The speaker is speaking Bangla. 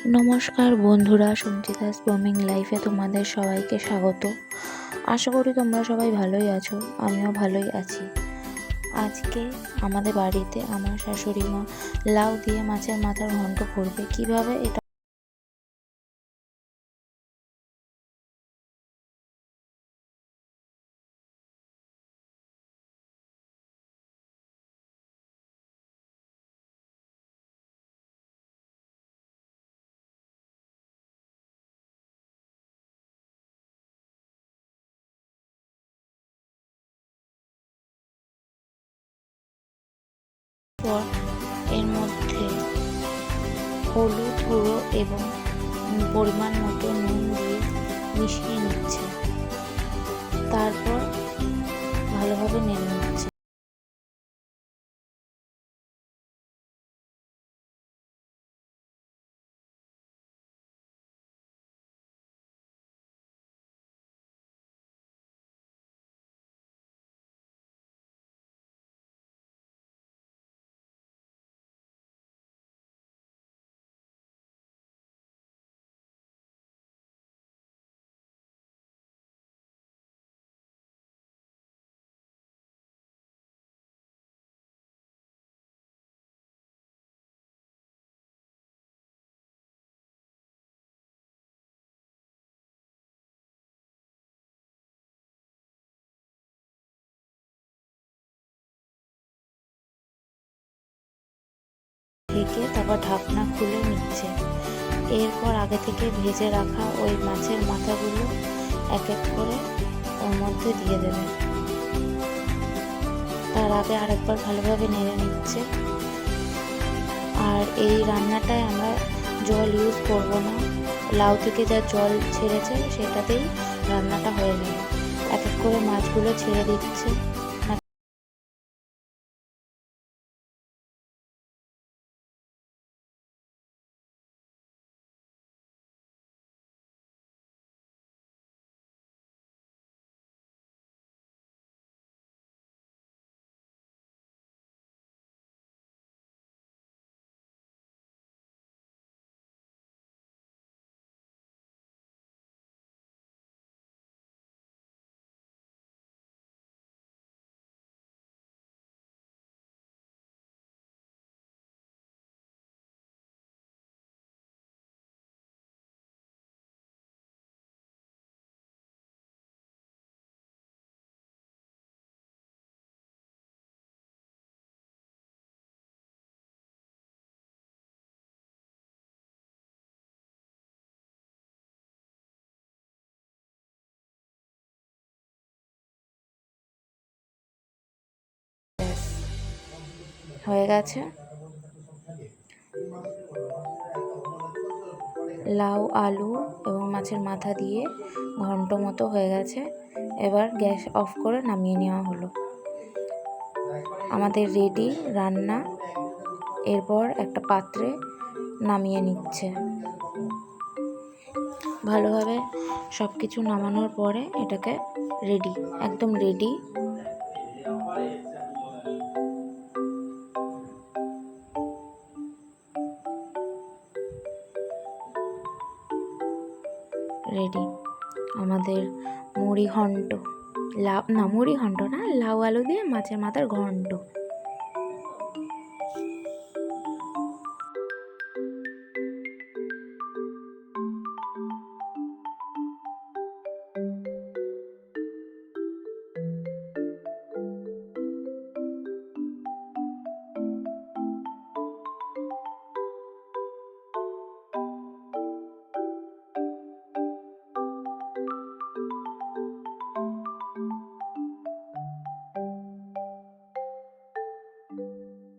নমস্কার বন্ধুরা, সঞ্চিতাস ব্লুমিং লাইফে তোমাদের সবাইকে স্বাগত। আশা করি তোমরা সবাই ভালোই আছো, আমিও ভালোই আছি। আজকে আমাদের বাড়িতে আমার শাশুড়ি মা লাউ দিয়ে মাছের মাথার ঘন্ট করবে। কিভাবে এটা পর এর মধ্যে হলুদ গুঁড়ো এবং পরিমাণ মতো নুন দিয়ে মিশিয়ে নিচ্ছে, তারপর ভালোভাবে নেড়ে নিচ্ছে। ঢেকে তারপর ঢাকনা খুলে নিচ্ছে। এরপর আগে থেকে ভেজে রাখা ওই মাছের মাথাগুলো এক এক করে ওর মধ্যে দিয়ে দেবে। তার আগে আরেকবার ভালোভাবে নেড়ে নিচ্ছে। আর এই রান্নাটায় আমরা জল ইউজ করব না, লাউ থেকে যা জল ছেড়েছে সেটাতেই রান্নাটা হয়ে যাবে। এক এক করে মাছগুলো ছেড়ে দিচ্ছে। হয়ে গেছে। লাউ, আলু এবং মাছের মাথা দিয়ে ঘন্ট মতো হয়ে গেছে। এবার গ্যাস অফ করে নামিয়ে নেওয়া হলো। আমাদের রেডি রান্না। এরপর একটা পাত্রে নামিয়ে নিচ্ছে। ভালোভাবে সব কিছু নামানোর পরে এটাকে রেডি, একদম রেডি। রেডি আমাদের মুড়ি ঘন্ট, মুড়ি ঘন্ট না, লাউ আলু দিয়ে মাছের মাথার ঘন্ট।